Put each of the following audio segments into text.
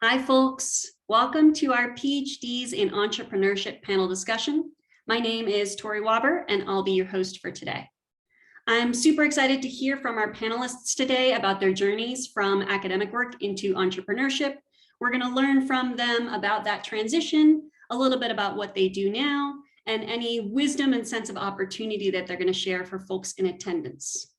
Hi, folks. Welcome to our PhDs in Entrepreneurship panel discussion. My name is Tori Waber, and I'll be your host for today. I'm super excited to hear from our panelists today about their journeys from academic work into entrepreneurship. We're going to learn from them about that transition, a little bit about what they do now, and any wisdom and sense of opportunity that they're going to share for folks in attendance.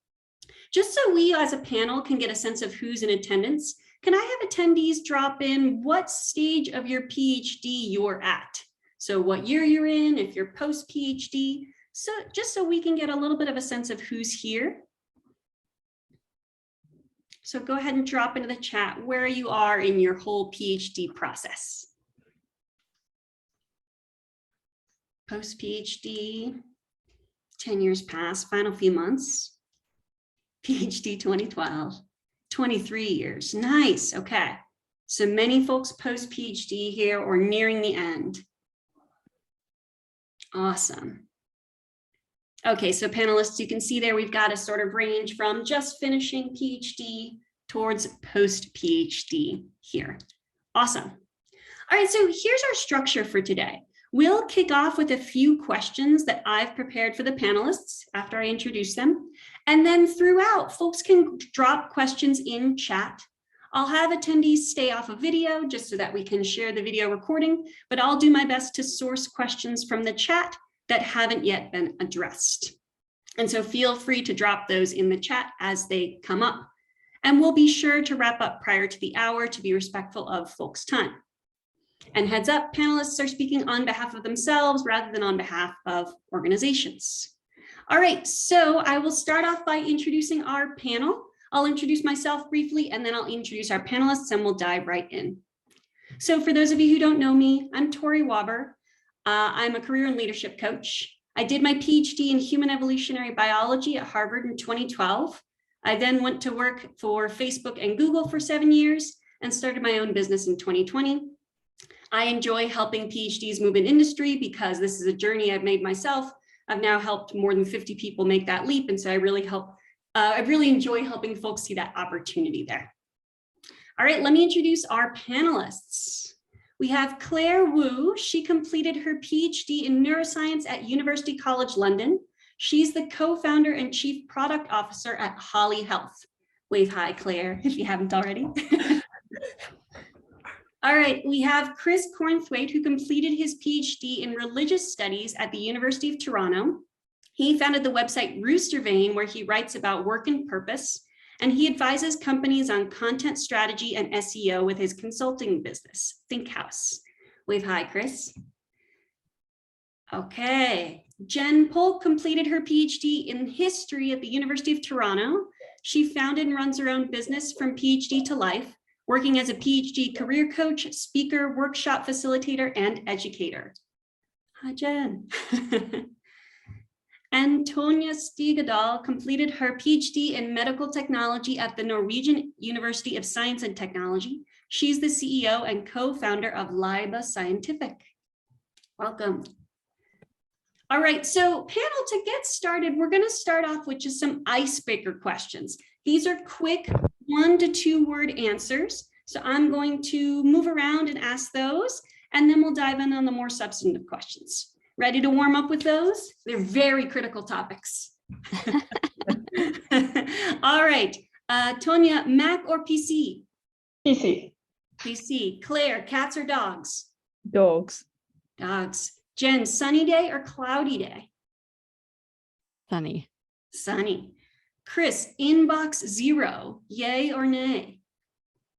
Just so we as a panel can get a sense of who's in attendance, can I have attendees drop in what stage of your PhD you're at? So what year you're in, if you're post-PhD, so just so we can get a little bit of a sense of who's here. So go ahead and drop into the chat where you are in your whole PhD process. Post-PhD, 10 years past, final few months. PhD 2012. 23 years. Nice. Okay. So many folks post PhD here or nearing the end. Awesome. Okay, so panelists, you can see there we've got a sort of range from just finishing PhD towards post PhD here. Awesome. All right, so here's our structure for today. We'll kick off with a few questions that I've prepared for the panelists after I introduce them. And then throughout, folks can drop questions in chat. I'll have attendees stay off of video just so that we can share the video recording, but I'll do my best to source questions from the chat that haven't yet been addressed. And so feel free to drop those in the chat as they come up. And we'll be sure to wrap up prior to the hour to be respectful of folks' time. And heads up, panelists are speaking on behalf of themselves rather than on behalf of organizations. All right, so I will start off by introducing our panel. I'll introduce myself briefly, and then I'll introduce our panelists, and we'll dive right in. So for those of you who don't know me, I'm Tori Waber. I'm a career and leadership coach. I did my PhD in human evolutionary biology at Harvard in 2012. I then went to work for Facebook and Google for 7 years and started my own business in 2020. I enjoy helping PhDs move in industry because this is a journey I've made myself. I've now helped more than 50 people make that leap. And so I really enjoy helping folks see that opportunity there. All right, let me introduce our panelists. We have Claire Wu. She completed her PhD in neuroscience at University College London. She's the co-founder and chief product officer at Holly Health. Wave hi, Claire, if you haven't already. All right, we have Chris Cornthwaite, who completed his PhD in religious studies at the University of Toronto. He founded the website Rooster Vein, where he writes about work and purpose, and he advises companies on content strategy and SEO with his consulting business, Think House. Wave hi, Chris. Okay, Jen Polk completed her PhD in history at the University of Toronto. She founded and runs her own business From PhD to Life, working as a PhD career coach, speaker, workshop facilitator, and educator. Hi, Jen. Antonia Stigadal completed her PhD in medical technology at the Norwegian University of Science and Technology. She's the CEO and co-founder of Liba Scientific. Welcome. All right, so panel, to get started, we're going to start off with just some icebreaker questions. These are quick 1 to 2 word answers. So I'm going to move around and ask those, and then we'll dive in on the more substantive questions. Ready to warm up with those? They're very critical topics. All right, Tonya, Mac or PC? PC. PC. Claire, cats or dogs? Dogs. Dogs. Jen, sunny day or cloudy day? Sunny. Sunny. Chris, inbox 0, yay or nay?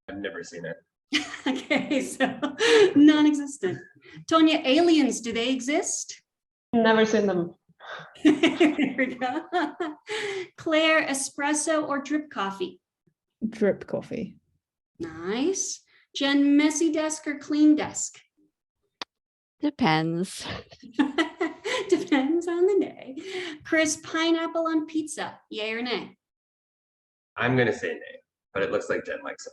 I've never seen it. Okay, so non-existent. Tonya, aliens, do they exist? Never seen them. There we go. Claire, espresso or drip coffee? Drip coffee. Nice. Jen, messy desk or clean desk? Depends. Depends on the day. Chris, pineapple on pizza, yay or nay? I'm going to say nay, but it looks like Jen likes it.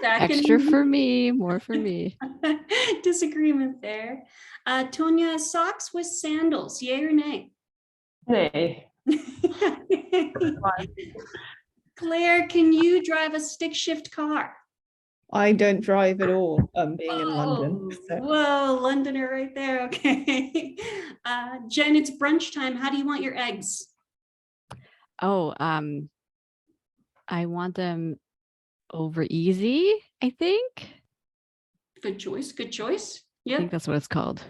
Extra for me, more for me. Disagreement there. Tonya, socks with sandals, yay or nay? Nay. Claire, can you drive a stick shift car? I don't drive at all, being in London. Oh, So. whoa, Londoner right there. Okay. Jen, it's brunch time. How do you want your eggs? Oh, I want them over easy, I think. Good choice. Good choice. I think Yep. that's what it's called.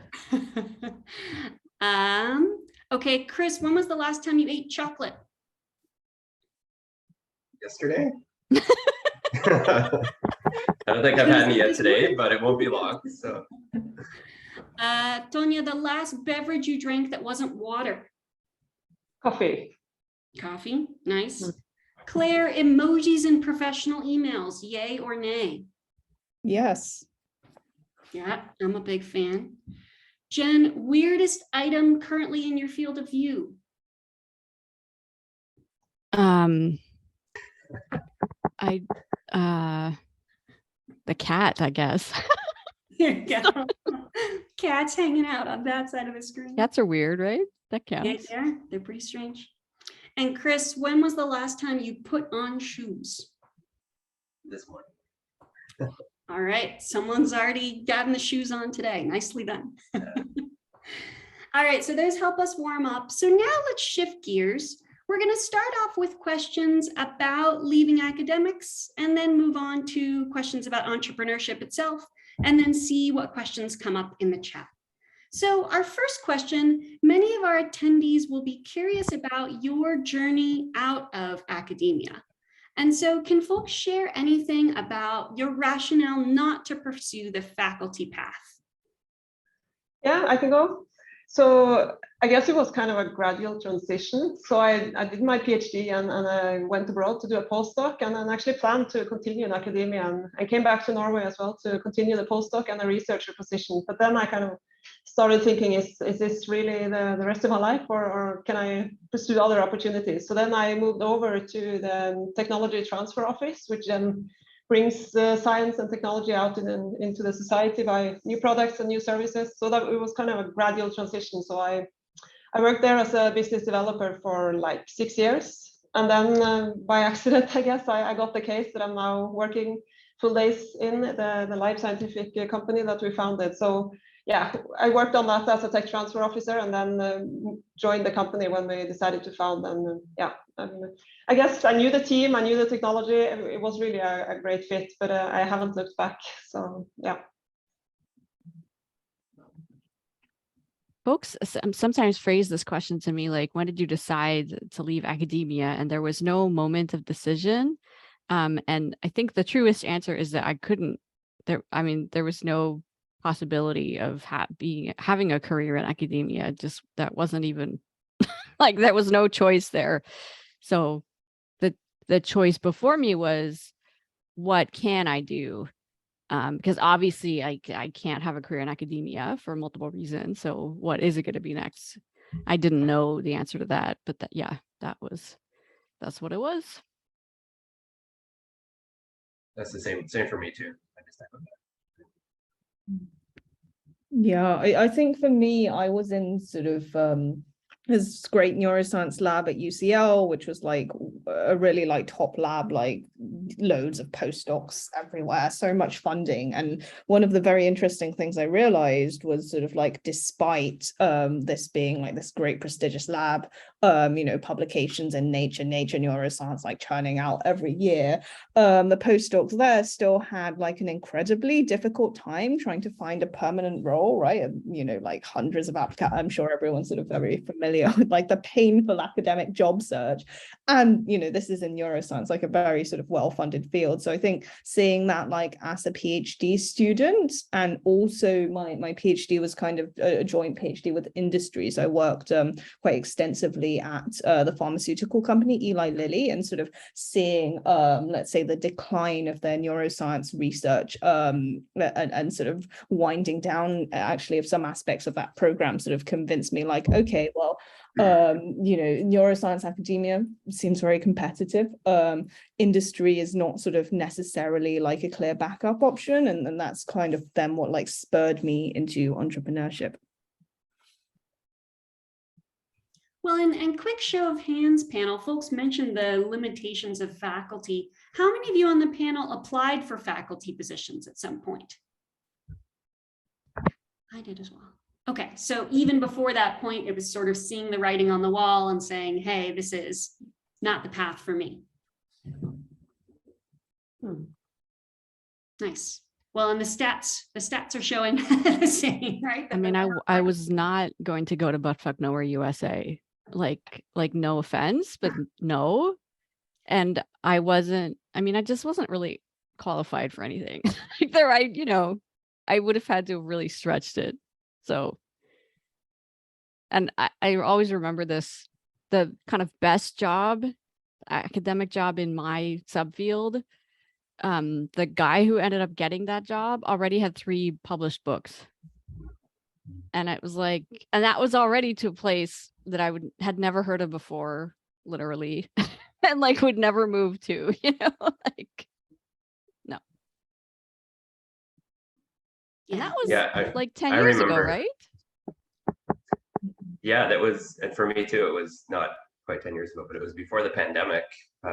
Okay, Chris, when was the last time you ate chocolate? Yesterday. I don't think I've had any yet today, but it won't be long. So Tonya, the last beverage you drank that wasn't water? Coffee. Coffee. Nice. Claire, emojis in professional emails, yay or nay? Yes. Yeah, I'm a big fan. Jen, weirdest item currently in your field of view? I the cat, I guess. There you go. Cats hanging out on that side of the screen. Cats are weird, right? That Yeah, counts. they're pretty strange. And Chris, when was the last time you put on shoes? this morning. All right, someone's already gotten the shoes on today. Nicely done. All right, so those help us warm up. So now let's shift gears. We're going to start off with questions about leaving academics and then move on to questions about entrepreneurship itself, and then see what questions come up in the chat. So our first question, many of our attendees will be curious about your journey out of academia. And so can folks share anything about your rationale not to pursue the faculty path? Yeah, I can go. So I guess it was kind of a gradual transition. So I did my PhD and I went abroad to do a postdoc, and then actually planned to continue in academia, and came back to Norway as well to continue the postdoc and a researcher position. But then I kind of started thinking, is this really the rest of my life, or can I pursue other opportunities? So then I moved over to the technology transfer office, which then brings science and technology out into the society by new products and new services. So that it was kind of a gradual transition. So I worked there as a business developer for like 6 years. And then by accident, I guess, I got the case that I'm now working full days in the life scientific company that we founded. So yeah, I worked on that as a tech transfer officer, and then joined the company when we decided to found. And yeah, I guess I knew the team, I knew the technology. It was really a great fit, but I haven't looked back. So yeah. Folks sometimes phrase this question to me like, when did you decide to leave academia? And there was no moment of decision. And I think the truest answer is that I couldn't. There was no possibility of having a career in academia. Just that wasn't even like, there was no choice there. So the choice before me was, what can I do? Because obviously I can't have a career in academia for multiple reasons. So what is it going to be next? I didn't know the answer to that, but that's what it was. That's the same for me too. I just echoed that. Yeah, I think for me, I was in sort of this great neuroscience lab at UCL, which was like a really like top lab, like loads of postdocs everywhere, so much funding. And one of the very interesting things I realized was sort of like, despite this being like this great prestigious lab, publications in Nature Neuroscience like churning out every year, the postdocs there still had like an incredibly difficult time trying to find a permanent role, right? And, like hundreds of applicants. I'm sure everyone's sort of very familiar with like the painful academic job search. And, this is in neuroscience, like a very sort of well-funded field. So I think seeing that like as a PhD student, and also my PhD was kind of a joint PhD with industry. So I worked quite extensively at the pharmaceutical company Eli Lilly, and sort of seeing, let's say, the decline of their neuroscience research and sort of winding down actually of some aspects of that program sort of convinced me like, okay, well, neuroscience academia seems very competitive. Industry is not sort of necessarily like a clear backup option. And that's kind of then what like spurred me into entrepreneurship. Well, and quick show of hands panel, folks mentioned the limitations of faculty. How many of you on the panel applied for faculty positions at some point? I did as well. Okay, so even before that point, it was sort of seeing the writing on the wall and saying, hey, this is not the path for me. Nice. Well, and the stats are showing the same, right? I mean, I was not going to go to Buttfuck Nowhere USA, like no offense, but no. And I just wasn't really qualified for anything. I would have had to have really stretched it. So, and I always remember this, the kind of best job, academic job in my subfield. The guy who ended up getting that job already had 3 published books. And it was like, and that was already to a place that I had never heard of before, literally, and like would never move to, like, no. And that was like 10 years ago, right? Yeah, that was, and for me too, it was not quite 10 years ago, but it was before the pandemic,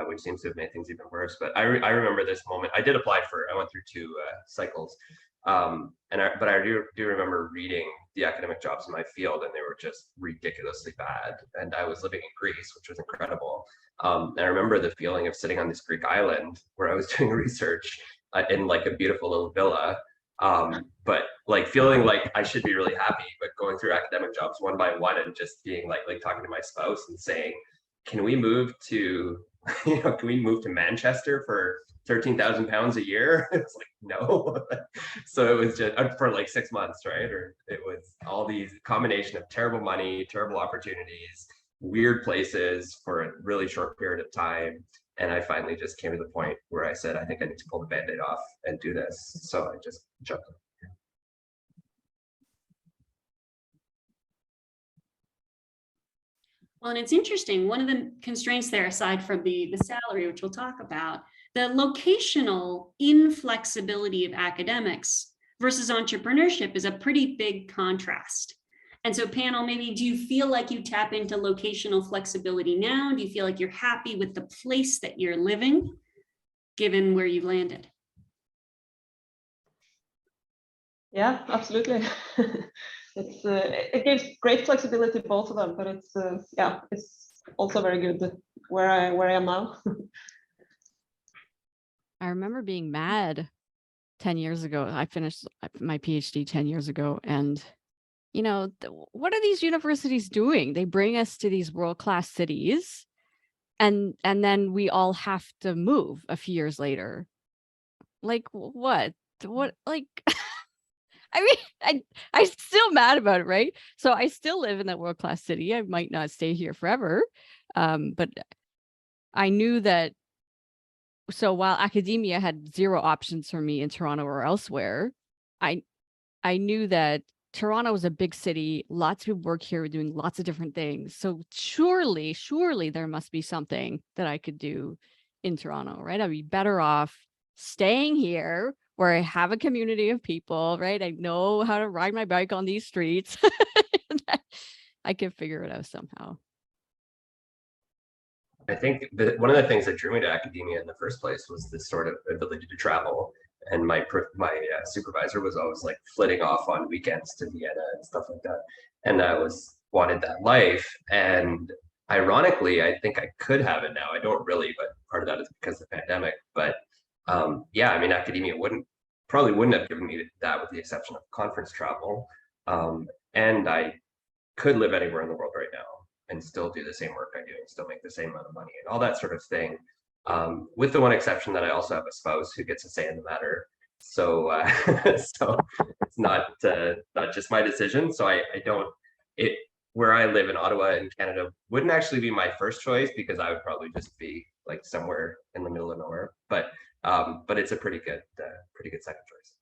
which seems to have made things even worse. But I remember this moment. I went through 2 cycles. But I do remember reading the academic jobs in my field, and they were just ridiculously bad. And I was living in Greece, which was incredible. And I remember the feeling of sitting on this Greek island where I was doing research in like a beautiful little villa. But like feeling like I should be really happy, but going through academic jobs one by one and just being like talking to my spouse and saying, can we move to, can we move to Manchester for 13,000 pounds a year? It's like, no. So it was just for like 6 months, right? Or it was all these combination of terrible money, terrible opportunities, weird places for a really short period of time. And I finally just came to the point where I said, I think I need to pull the Band-Aid off and do this. So I just jumped in. Well, and it's interesting. One of the constraints there, aside from the salary, which we'll talk about, the locational inflexibility of academics versus entrepreneurship is a pretty big contrast. And so panel, maybe do you feel like you tap into locational flexibility now? Do you feel like you're happy with the place that you're living, given where you've landed? Yeah, absolutely. It gives great flexibility, both of them, but it's also very good where I am now. I remember being mad 10 years ago. I finished my PhD 10 years ago, and what are these universities doing? They bring us to these world-class cities, and then we all have to move a few years later. Like what like I mean, I'm still mad about it, right? So I still live in that world-class city. I might not stay here forever, but I knew that. So while academia had 0 options for me in Toronto or elsewhere, I knew that Toronto was a big city. Lots of people work here doing lots of different things. So surely there must be something that I could do in Toronto, right? I'd be better off staying here where I have a community of people, right? I know how to ride my bike on these streets. I can figure it out somehow. I think that one of the things that drew me to academia in the first place was this sort of ability to travel. And my supervisor was always like flitting off on weekends to Vienna and stuff like that. And I wanted that life. And ironically, I think I could have it now. I don't really, but part of that is because of the pandemic. But yeah, I mean, academia probably wouldn't have given me that, with the exception of conference travel. And I could live anywhere in the world right now and still do the same work I do and still make the same amount of money and all that sort of thing. With the one exception that I also have a spouse who gets a say in the matter. So, so it's not just my decision. So where I live in Ottawa in Canada wouldn't actually be my first choice, because I would probably just be like somewhere in the middle of nowhere. But it's a pretty good second choice.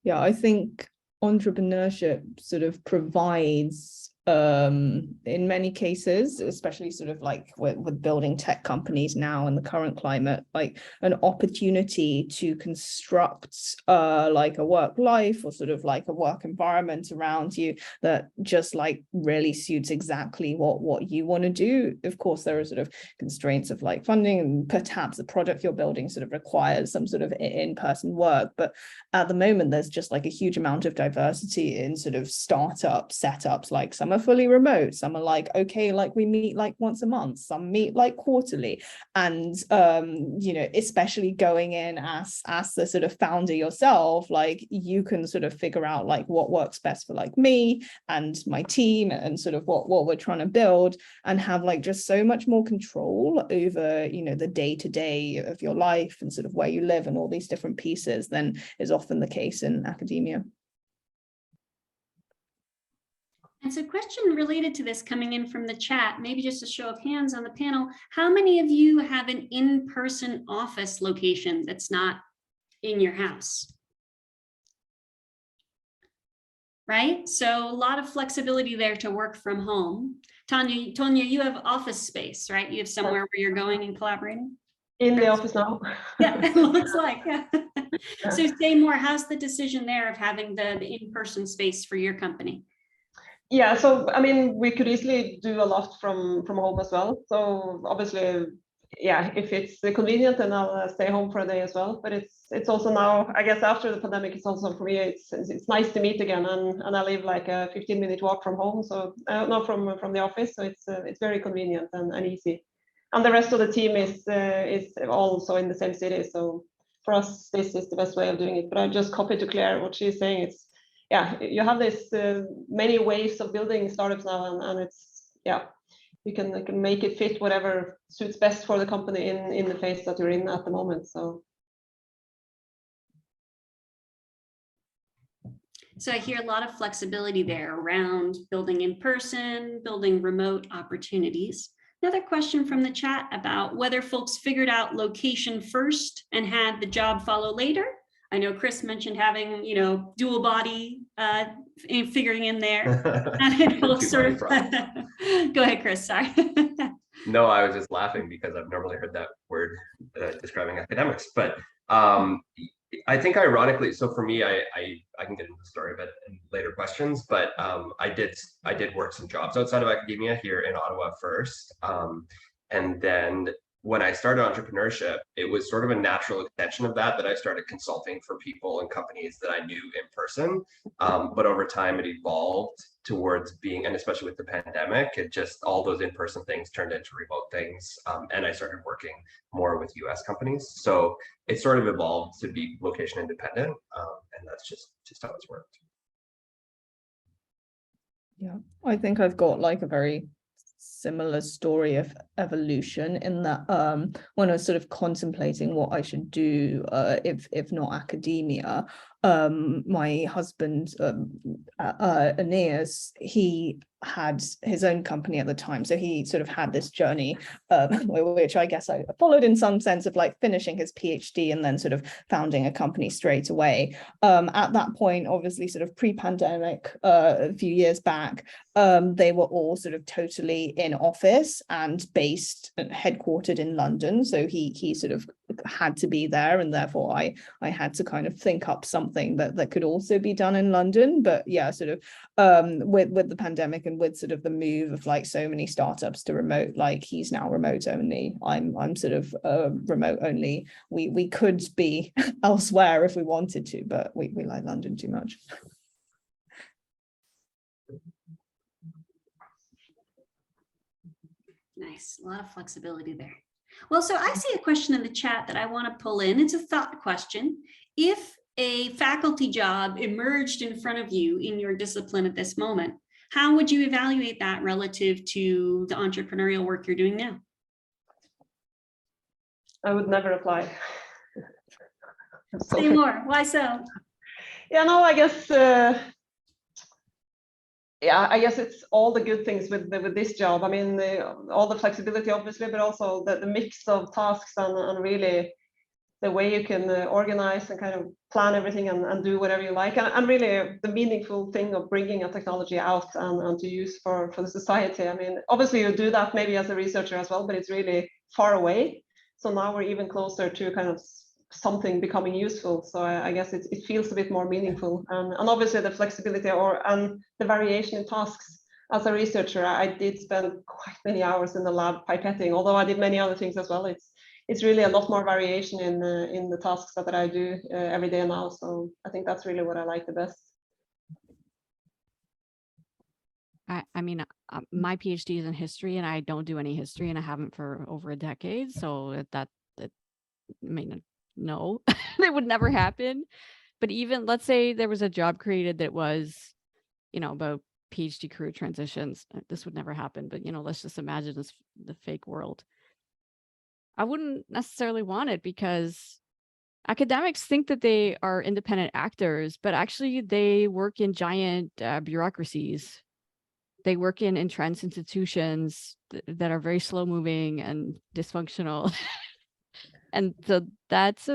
Yeah, I think entrepreneurship sort of provides in many cases, especially sort of like with building tech companies now in the current climate, like an opportunity to construct like a work life or sort of like a work environment around you that just like really suits exactly what you want to do. Of course, there are sort of constraints of like funding, and perhaps the product you're building sort of requires some sort of in-person work, but at the moment there's just like a huge amount of diversity in sort of startup setups. Like some are fully remote, some are like, okay, like we meet like once a month, some meet like quarterly, and you know, especially going in as the sort of founder yourself, like you can sort of figure out like what works best for like me and my team and sort of what we're trying to build, and have like just so much more control over, you know, the day-to-day of your life and sort of where you live and all these different pieces than is often the case in academia. And so, question related to this coming in from the chat, maybe just a show of hands on the panel. How many of you have an in-person office location that's not in your house? Right? So a lot of flexibility there to work from home. Tonya, you have office space, right? You have somewhere where you're going and collaborating? In the office now. Yeah, it looks like, yeah. So say more, how's the decision there of having the in-person space for your company? Yeah, so I mean, we could easily do a lot from home as well. So obviously, yeah, if it's convenient, then I'll stay home for a day as well. But it's also now, I guess, after the pandemic, it's also for me, it's nice to meet again, and I live like a 15-minute walk from home, so not from the office, so it's very convenient and easy. And the rest of the team is also in the same city, so for us, this is the best way of doing it. But I just copied to Claire what she's saying. It's, yeah, you have this many ways of building startups now, and it's, yeah, you can make it fit whatever suits best for the company in the phase that you're in at the moment. So I hear a lot of flexibility there around building in person, building remote opportunities. Another question from the chat about whether folks figured out location first and had the job follow later. I know Chris mentioned having, you know, dual body figuring in there. Sort of, go ahead, Chris, sorry. No, I was just laughing because I've normally heard that word describing academics, but I think ironically, so for me, I can get into the story of it in later questions, but I did work some jobs outside of academia here in Ottawa first, and then when I started entrepreneurship, it was sort of a natural extension of that I started consulting for people and companies that I knew in person. But over time, it evolved towards being, and especially with the pandemic, it just, all those in-person things turned into remote things. And I started working more with US companies. So it sort of evolved to be location independent. And that's just how it's worked. Yeah, I think I've got like a very similar story of evolution in that when I was sort of contemplating what I should do if not academia, my husband Aeneas, he had his own company at the time, so he sort of had this journey which I guess I followed in some sense of like finishing his PhD and then sort of founding a company straight away. At that point, obviously sort of pre-pandemic, a few years back, they were all sort of totally in office and based and headquartered in London, so he sort of had to be there, and therefore I had to kind of think up something that could also be done in London. But yeah, sort of with the pandemic and with sort of the move of like so many startups to remote, like he's now remote only, I'm sort of remote only. We could be elsewhere if we wanted to, but we like London too much. Nice, a lot of flexibility there. Well, so I see a question in the chat that I want to pull in. It's a thought question. If a faculty job emerged in front of you in your discipline at this moment, how would you evaluate that relative to the entrepreneurial work you're doing now? I would never apply. Say more. Why so? Yeah, no, I guess yeah, I guess it's all the good things with this job. I mean, all the flexibility, obviously, but also the mix of tasks and really the way you can organize and kind of plan everything and do whatever you like, and really the meaningful thing of bringing a technology out and to use for the society. I mean, obviously you do that maybe as a researcher as well, but it's really far away. So now we're even closer to kind of something becoming useful. So I guess it feels a bit more meaningful, and obviously the flexibility and the variation in tasks. As a researcher, I did spend quite many hours in the lab pipetting, although I did many other things as well. It's really a lot more variation in the tasks that I do every day now. So I think that's really what I like the best. I mean, my PhD is in history, and I don't do any history, and I haven't for over a decade. So that I mean, no, it would never happen. But even let's say there was a job created that was, about PhD career transitions. This would never happen. But let's just imagine this the fake world. I wouldn't necessarily want it, because academics think that they are independent actors, but actually they work in giant bureaucracies. They work in entrenched institutions that are very slow moving and dysfunctional. And so that's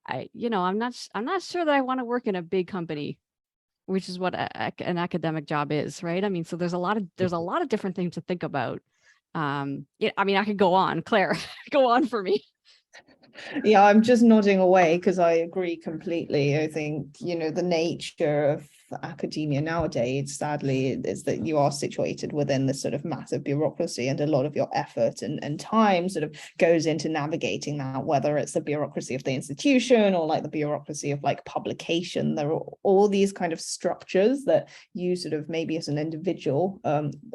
I'm not sure that I want to work in a big company, which is what an academic job is, right? I mean, so there's a lot of different things to think about. I mean, I could go on. Claire, go on for me. Yeah, I'm just nodding away because I agree completely. I think, the nature of academia nowadays, sadly, is that you are situated within this sort of massive bureaucracy, and a lot of your effort and time sort of goes into navigating that, whether it's the bureaucracy of the institution or like the bureaucracy of like publication. There are all these kind of structures that you sort of maybe as an individual,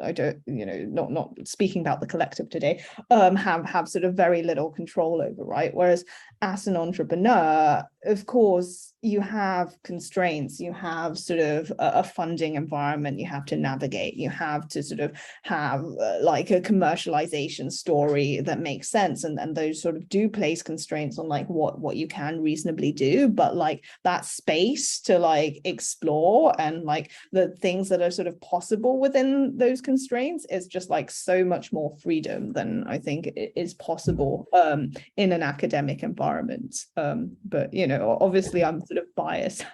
I don't, not speaking about the collective today, have sort of very little control over, right? Whereas as an entrepreneur, of course, you have constraints, you have sort of a funding environment you have to navigate, you have to sort of have like a commercialization story that makes sense, and those sort of do place constraints on like what you can reasonably do, but like that space to like explore and like the things that are sort of possible within those constraints is just like so much more freedom than I think is possible in an academic environment. But obviously I'm sort of biased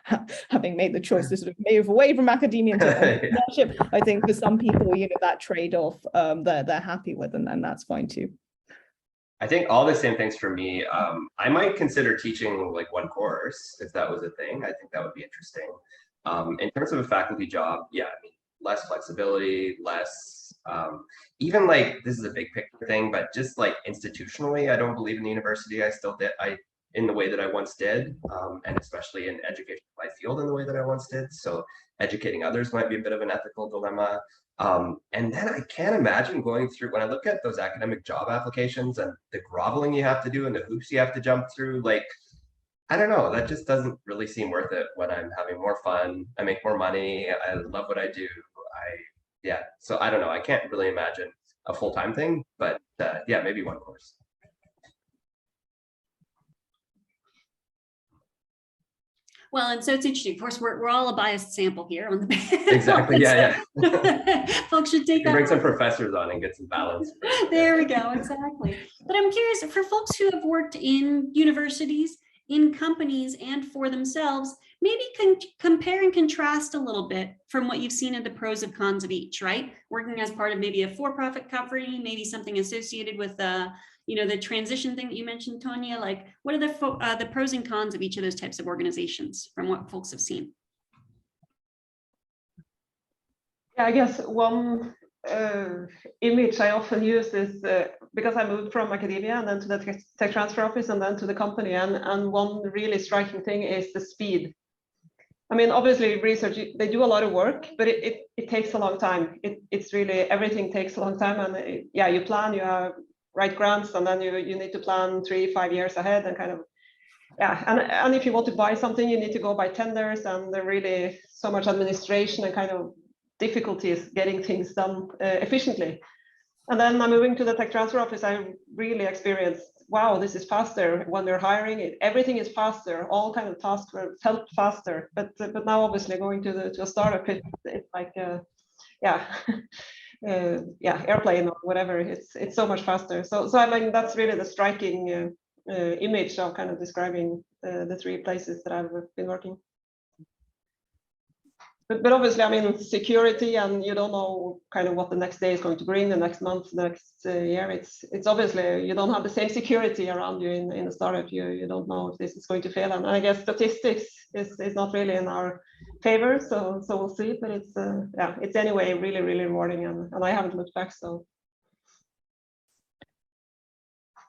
having made the choice to sort of move away from academia into entrepreneurship. Yeah. I think for some people, that trade-off they're happy with, and that's fine too. I think all the same things for me. I might consider teaching like one course if that was a thing. I think that would be interesting. In terms of a faculty job, yeah, I mean, less flexibility, less even like, this is a big picture thing, but just like institutionally, I don't believe in the university. In the way that I once did, and especially in education by field in the way that I once did. So educating others might be a bit of an ethical dilemma. And then I can't imagine going through, when I look at those academic job applications and the groveling you have to do and the hoops you have to jump through, like, I don't know, that just doesn't really seem worth it when I'm having more fun, I make more money, I love what I do. So I don't know, I can't really imagine a full-time thing, but yeah, maybe one course. Well, and so it's interesting. Of course, we're all a biased sample here on the exactly. Yeah. Folks should take that. Bring some professors on and get some balance. There we go. Exactly. But I'm curious, for folks who have worked in universities, in companies, and for themselves, maybe compare and contrast a little bit from what you've seen of the pros and cons of each, right? Working as part of maybe a for-profit company, maybe something associated with the transition thing that you mentioned, Tonya. Like, what are the pros and cons of each of those types of organizations from what folks have seen? Yeah, I guess one image I often use is because I moved from academia and then to the tech transfer office and then to the company, and one really striking thing is the speed. I mean, obviously research, they do a lot of work, but it takes a long time. It's really, everything takes a long time, and you plan, you write grants, and then you need to plan 3-5 years ahead, and kind of, and if you want to buy something, you need to go by tenders, and there really so much administration and kind of difficulties getting things done efficiently. And then I'm moving to the tech transfer office. I really experienced, wow, this is faster. When they're hiring, everything is faster. All kind of tasks were felt faster. But now, obviously, going to a startup, it's like airplane or whatever. It's so much faster. So I mean, that's really the striking image of kind of describing the three places that I've been working. But obviously, I mean, security, and you don't know kind of what the next day is going to bring, the next month, the next year. It's obviously, you don't have the same security around you in a startup. You don't know if this is going to fail. And I guess statistics is not really in our favor. So we'll see. But it's yeah, it's anyway really, really rewarding. And I haven't looked back. So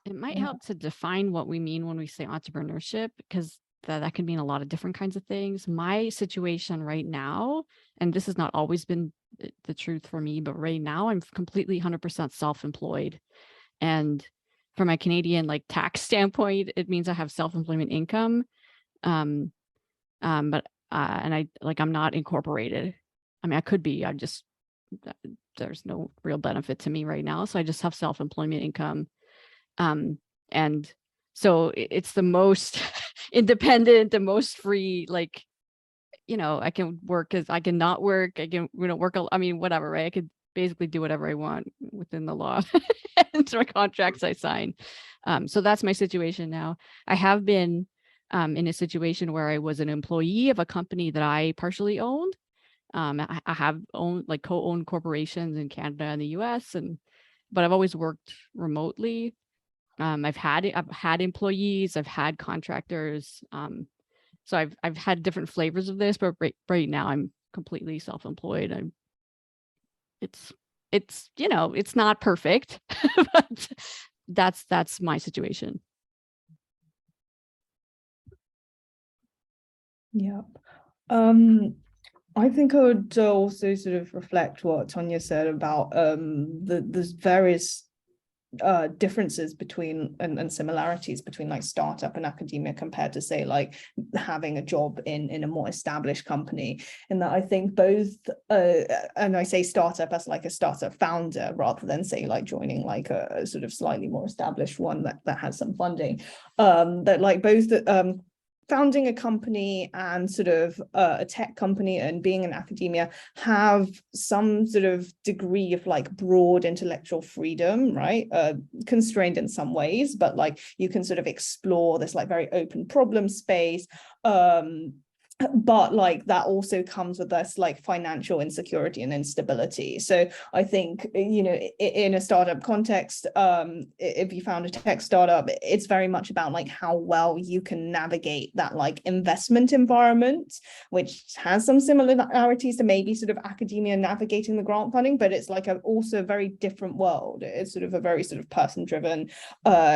It might help to define what we mean when we say entrepreneurship, because that can mean a lot of different kinds of things. My situation right now, and this has not always been the truth for me, but right now I'm completely 100% self-employed. And from my Canadian like tax standpoint, it means I have self-employment income. And I'm not incorporated. I mean, I could be, there's no real benefit to me right now. So I just have self-employment income. And so it's the most independent, the most free, like, you know, I can work as I can not work. I can, work. I mean, whatever, right? I could basically do whatever I want within the law and my contracts I sign. So that's my situation now. I have been in a situation where I was an employee of a company that I partially owned. I have owned like co-owned corporations in Canada and the US, but I've always worked remotely. I've had employees, I've had contractors. So I've had different flavors of this, but right now I'm completely self-employed. It's it's not perfect, but that's my situation. Yeah. I think I would also sort of reflect what Tonya said about the various differences between and similarities between like startup and academia compared to say like having a job in a more established company. And that I think both and I say startup as like a startup founder rather than say like joining like a sort of slightly more established one that has some funding, that like both founding a company and sort of a tech company and being in academia have some sort of degree of like broad intellectual freedom, right? Constrained in some ways, but like you can sort of explore this like very open problem space. But like that also comes with this like financial insecurity and instability. So I think, you know, in a startup context, if you found a tech startup, it's very much about like how well you can navigate that like investment environment, which has some similarities to maybe sort of academia navigating the grant funding, but it's like also a very different world. It's sort of a very sort of person-driven,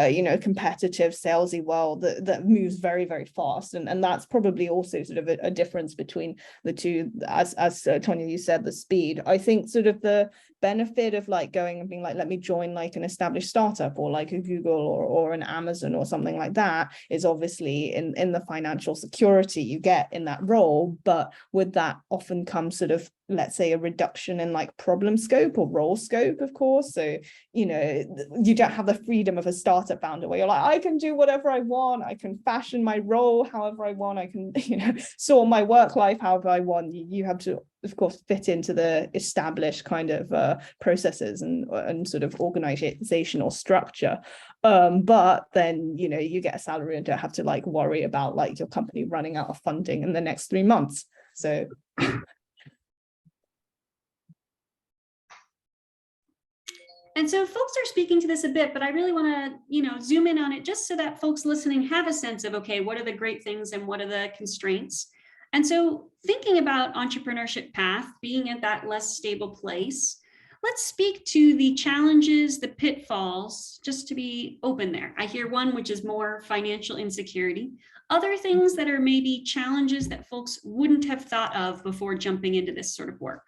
you know, competitive, salesy world that moves very, very fast. And that's probably also sort of a difference between the two, as Tonya, you said, the speed. I think sort of the benefit of like going and being like, let me join like an established startup or like a Google or an Amazon or something like that is obviously in the financial security you get in that role, but with that often comes sort of, let's say, a reduction in like problem scope or role scope, of course. So, you know, you don't have the freedom of a startup founder where you're like, I can do whatever I want, I can fashion my role however I want, I can, you know, sort my work life however I want. You have to, of course, fit into the established kind of processes and sort of organizational structure. But then, you know, you get a salary and don't have to like worry about like your company running out of funding in the next 3 months. So and so folks are speaking to this a bit, but I really want to, you know, zoom in on it just so that folks listening have a sense of, okay, what are the great things and what are the constraints? And so thinking about entrepreneurship path, being at that less stable place, let's speak to the challenges, the pitfalls, just to be open there. I hear one, which is more financial insecurity. Other things that are maybe challenges that folks wouldn't have thought of before jumping into this sort of work.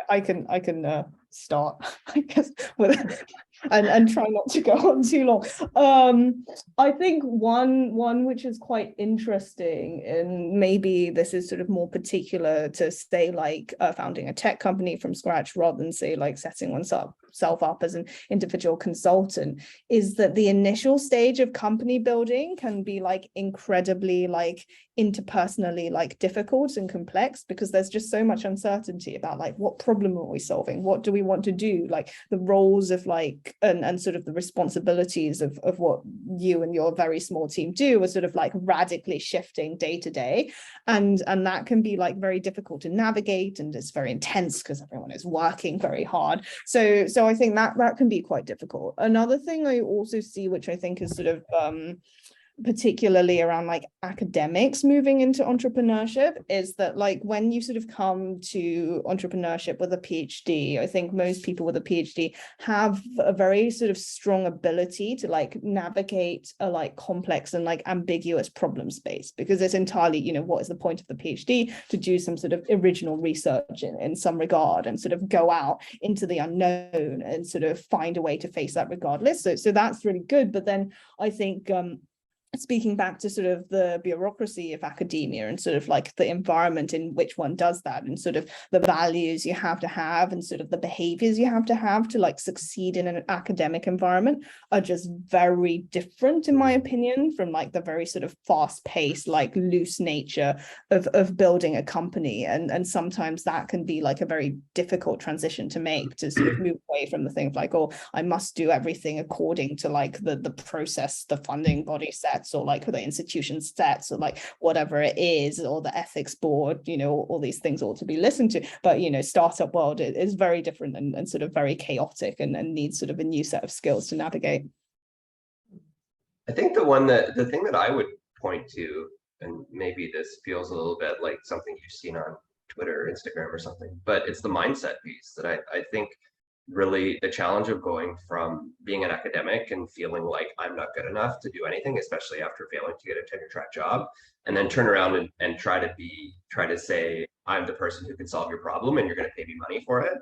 I can start, I guess, with and try not to go on too long. I think one which is quite interesting, and maybe this is sort of more particular to say like founding a tech company from scratch rather than say like setting one up yourself up as an individual consultant, is that the initial stage of company building can be like incredibly like interpersonally like difficult and complex, because there's just so much uncertainty about like what problem are we solving, what do we want to do, like the roles of like and sort of the responsibilities of what you and your very small team do are sort of like radically shifting day to day, and that can be like very difficult to navigate, and it's very intense because everyone is working very hard. So I think that can be quite difficult. Another thing I also see, which I think is sort of particularly around like academics moving into entrepreneurship, is that like when you sort of come to entrepreneurship with a PhD, I think most people with a PhD have a very sort of strong ability to like navigate a like complex and like ambiguous problem space, because it's entirely, you know, what is the point of the PhD? To do some sort of original research in some regard and sort of go out into the unknown and sort of find a way to face that regardless. So that's really good. But then I think speaking back to sort of the bureaucracy of academia and sort of like the environment in which one does that, and sort of the values you have to have and sort of the behaviors you have to like succeed in an academic environment are just very different, in my opinion, from like the very sort of fast-paced, like loose nature of building a company. And sometimes that can be like a very difficult transition to make, to sort of move away from the things like, oh, I must do everything according to like the process the funding body sets, or like the institution sets, or like whatever it is, or the ethics board, you know, all these things ought to be listened to. But, you know, startup world is very different and sort of very chaotic and needs sort of a new set of skills to navigate. I think the thing that I would point to, and maybe this feels a little bit like something you've seen on Twitter or Instagram or something, but it's the mindset piece that I think really the challenge of going from being an academic and feeling like I'm not good enough to do anything, especially after failing to get a tenure track job, and then turn around and try to say, I'm the person who can solve your problem and you're going to pay me money for it.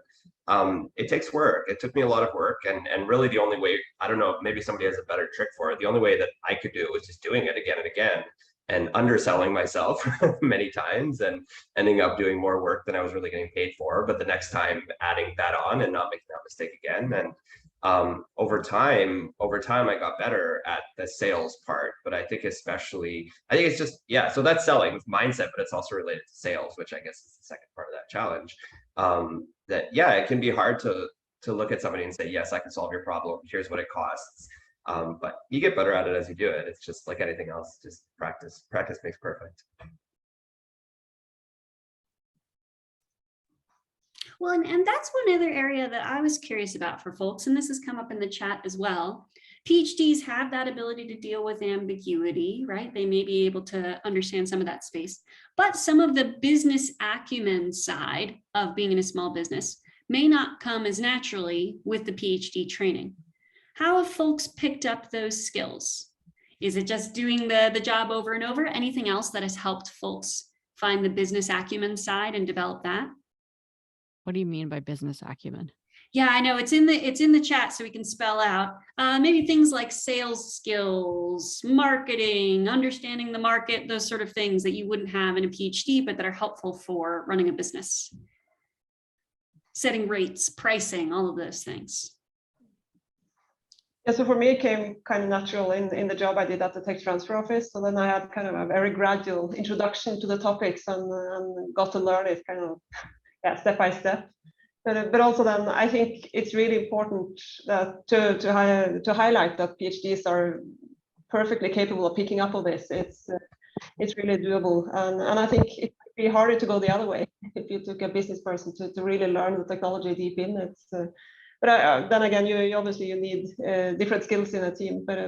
It takes work. It took me a lot of work, and really the only way, I don't know, maybe somebody has a better trick for it. The only way that I could do it was just doing it again and again, and underselling myself many times and ending up doing more work than I was really getting paid for. But the next time adding that on and not making that mistake again. And over time, I got better at the sales part. But I think it's just, yeah, so that's selling with mindset, but it's also related to sales, which I guess is the second part of that challenge. That, yeah, it can be hard to look at somebody and say, yes, I can solve your problem. Here's what it costs. But you get better at it as you do it. It's just like anything else, just practice. Practice makes perfect. Well, and that's one other area that I was curious about for folks, and this has come up in the chat as well. PhDs have that ability to deal with ambiguity, right? They may be able to understand some of that space, but some of the business acumen side of being in a small business may not come as naturally with the PhD training. How have folks picked up those skills? Is it just doing the job over and over? Anything else that has helped folks find the business acumen side and develop that? What do you mean by business acumen? Yeah, I know it's in the chat, so we can spell out maybe things like sales skills, marketing, understanding the market, those sort of things that you wouldn't have in a PhD, but that are helpful for running a business. Setting rates, pricing, all of those things. Yeah, so for me, it came kind of natural in the job I did at the tech transfer office. So then I had kind of a very gradual introduction to the topics and got to learn it kind of, yeah, step by step. But also then I think it's really important that to highlight that PhDs are perfectly capable of picking up on this. It's really doable, and I think it would be harder to go the other way if you took a business person to really learn the technology deep in. But then again, you obviously need different skills in a team. But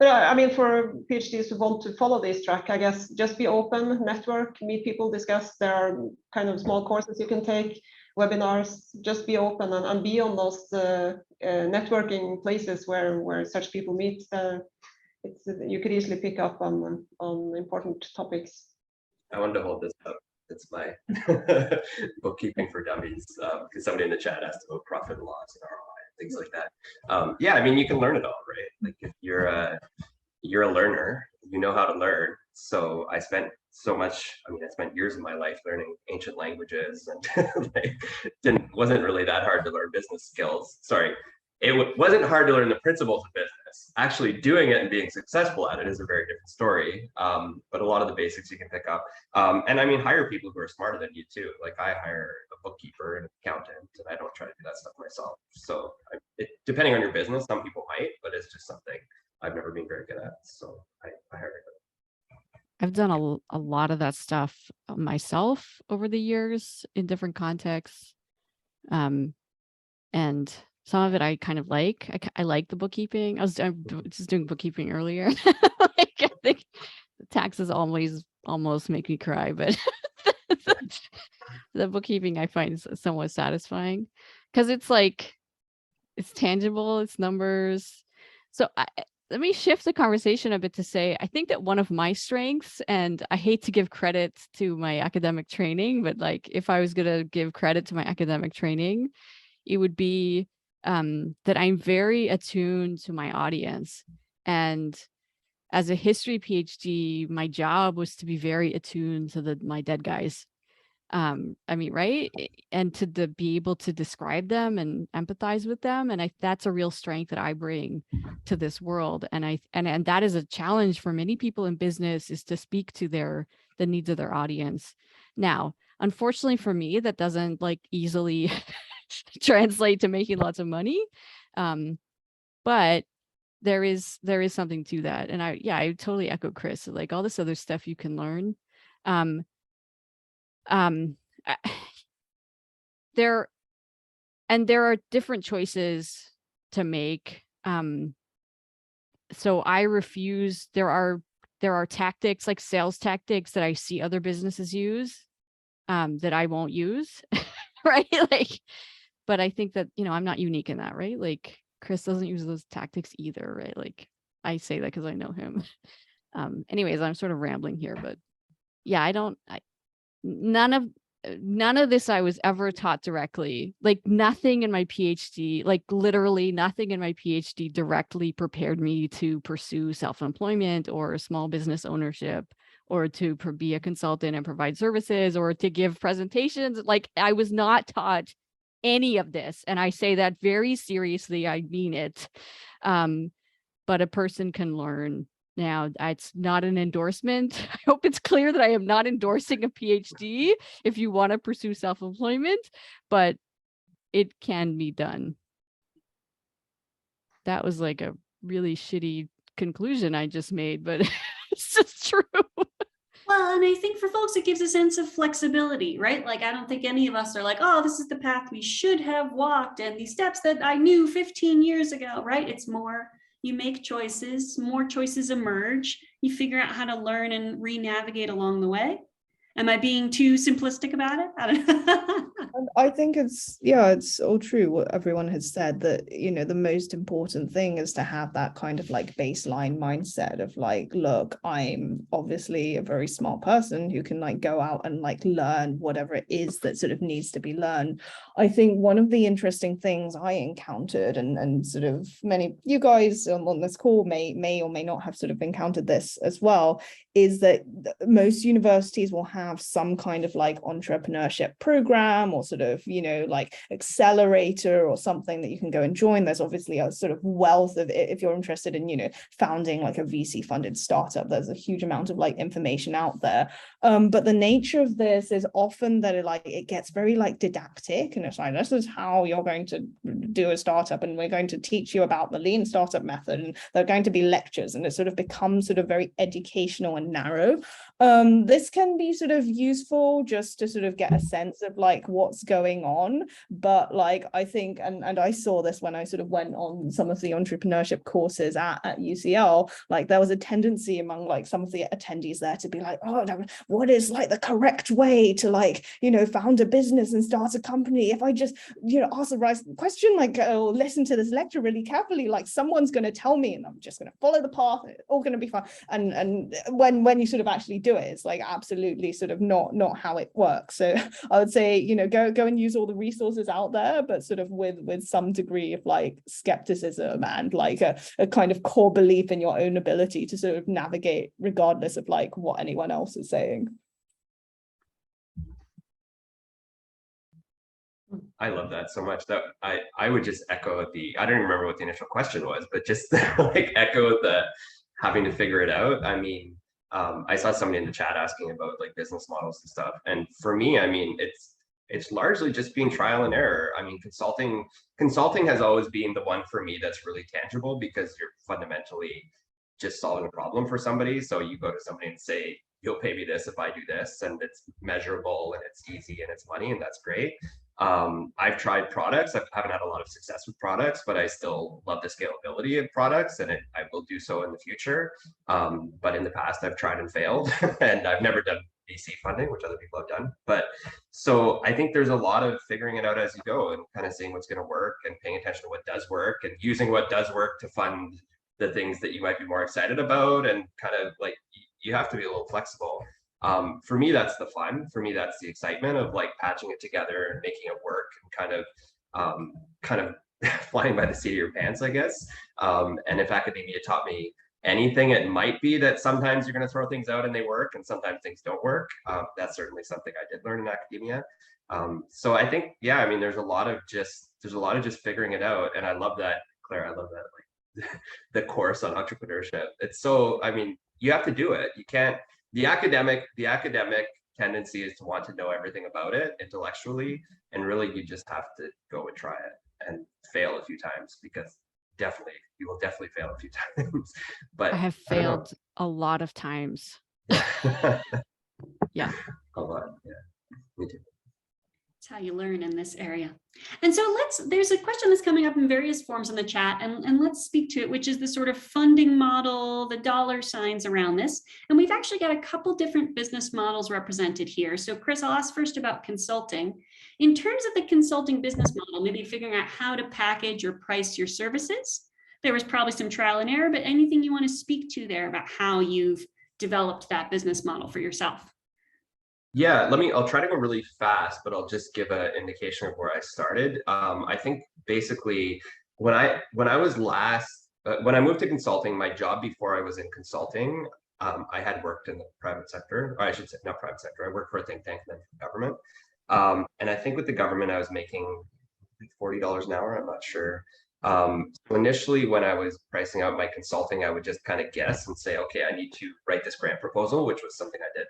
I mean, for PhDs who want to follow this track, I guess just be open, network, meet people, discuss. There are kind of small courses you can take, webinars. Just be open and be on those networking places where such people meet. You could easily pick up on important topics. I wanted to hold this up. It's my bookkeeping for dummies, because somebody in the chat asked about profit and loss and ROI, things like that. Yeah, I mean, you can learn it all, right? Like if you're a learner, you know how to learn. So I spent years of my life learning ancient languages, and wasn't really that hard to learn business skills. Sorry, wasn't hard to learn the principles of business. Actually doing it and being successful at it is a very different story. But a lot of the basics you can pick up. And I mean, hire people who are smarter than you too. Like I hire a bookkeeper and an accountant, and I don't try to do that stuff myself. So depending on your business, some people might, but it's just something I've never been very good at. So I hire it. I've done a lot of that stuff myself over the years in different contexts. And some of it I kind of like. I like the bookkeeping. I'm just doing bookkeeping earlier. Like, I think the taxes almost make me cry, but the bookkeeping I find is somewhat satisfying because it's like, it's tangible, it's numbers. So let me shift the conversation a bit to say, I think that one of my strengths, and I hate to give credit to my academic training, but like if I was going to give credit to my academic training, it would be that I'm very attuned to my audience. And as a history PhD, my job was to be very attuned to my dead guys. I mean, right? And to be able to describe them and empathize with them. And that's a real strength that I bring to this world. And and that is a challenge for many people in business, is to speak to the needs of their audience. Now, unfortunately for me, that doesn't like easily translate to making lots of money. But there is something to that. And I totally echo Chris, like all this other stuff you can learn. There are different choices to make. So I refuse, there are tactics, like sales tactics, that I see other businesses use, that I won't use. Right? Like, but I think that, I'm not unique in that, right? Like Chris doesn't use those tactics either, right? Like I say that because I know him. Anyways, I'm sort of rambling here, but yeah, none of this I was ever taught directly. Like nothing in my PhD, like literally nothing in my PhD directly prepared me to pursue self-employment or small business ownership, or to be a consultant and provide services, or to give presentations. Like I was not taught any of this. And I say that very seriously. I mean it. But a person can learn. Now, it's not an endorsement. I hope it's clear that I am not endorsing a PhD if you want to pursue self-employment, but it can be done. That was like a really shitty conclusion I just made, but it's just true. Well, and I think for folks, it gives a sense of flexibility, right? Like, I don't think any of us are like, oh, this is the path we should have walked and these steps that I knew 15 years ago, right? It's more, you make choices, more choices emerge, you figure out how to learn and re-navigate along the way. Am I being too simplistic about it? I don't know. I think it's all true what everyone has said, that the most important thing is to have that kind of like baseline mindset of like, look, I'm obviously a very smart person who can like go out and like learn whatever it is that sort of needs to be learned. I think one of the interesting things I encountered, and sort of many you guys on this call may or may not have sort of encountered this as well, is that most universities will have some kind of like entrepreneurship program or sort of, like accelerator or something that you can go and join. There's obviously a sort of wealth of, if you're interested in, founding like a VC funded startup, there's a huge amount of like information out there. But the nature of this is often that it gets very like didactic, and it's like, this is how you're going to do a startup, and we're going to teach you about the lean startup method, and there are going to be lectures, and it sort of becomes sort of very educational and narrow. This can be sort of useful just to sort of get a sense of like what's going on, but like I think, and I saw this when I sort of went on some of the entrepreneurship courses at UCL, like there was a tendency among like some of the attendees there to be like, oh, what is like the correct way to like found a business and start a company? If I just ask the right question, like or listen to this lecture really carefully, like someone's going to tell me and I'm just going to follow the path, it's all going to be fine. And when you sort of actually do it, it's like absolutely sort of not how it works. So I would say go and use all the resources out there, but sort of with some degree of like skepticism and like a kind of core belief in your own ability to sort of navigate regardless of like what anyone else is saying. I love that so much. That I would just echo the, I don't even remember what the initial question was, but just like echo the having to figure it out. I mean, I saw somebody in the chat asking about like business models and stuff. And for me, I mean, it's largely just being trial and error. I mean, consulting has always been the one for me that's really tangible, because you're fundamentally just solving a problem for somebody. So you go to somebody and say, you'll pay me this if I do this, and it's measurable and it's easy and it's money, and that's great. I've tried products. I haven't had a lot of success with products, but I still love the scalability of products, and I will do so in the future. But in the past, I've tried and failed, and I've never done VC funding, which other people have done. But so I think there's a lot of figuring it out as you go, and kind of seeing what's going to work, and paying attention to what does work, and using what does work to fund the things that you might be more excited about, and kind of like you have to be a little flexible. For me, that's the fun. For me, that's the excitement of like patching it together and making it work, and kind of flying by the seat of your pants, I guess. And if academia taught me anything, it might be that sometimes you're going to throw things out and they work, and sometimes things don't work. That's certainly something I did learn in academia. So I think, yeah, I mean, there's a lot of just figuring it out, and I love that, Claire. I love that, like the course on entrepreneurship. It's so, I mean, you have to do it. You can't. The academic tendency is to want to know everything about it intellectually, and really you just have to go and try it and fail a few times, because you will definitely fail a few times. But I have failed a lot of times. Yeah. A lot. Yeah, me too. It's how you learn in this area. And so there's a question that's coming up in various forms in the chat, and let's speak to it, which is the sort of funding model, the dollar signs around this. And we've actually got a couple different business models represented here. So Chris, I'll ask first about consulting. In terms of the consulting business model, maybe figuring out how to package or price your services. There was probably some trial and error, but anything you want to speak to there about how you've developed that business model for yourself? Yeah, I'll try to go really fast, but I'll just give an indication of where I started. I think basically when I moved to consulting, my job before I was in consulting, I had worked in the private sector, or I should say not private sector. I worked for a think tank and then for government. And I think with the government, I was making $40 an hour. I'm not sure. So initially, when I was pricing out my consulting, I would just kind of guess and say, okay, I need to write this grant proposal, which was something I did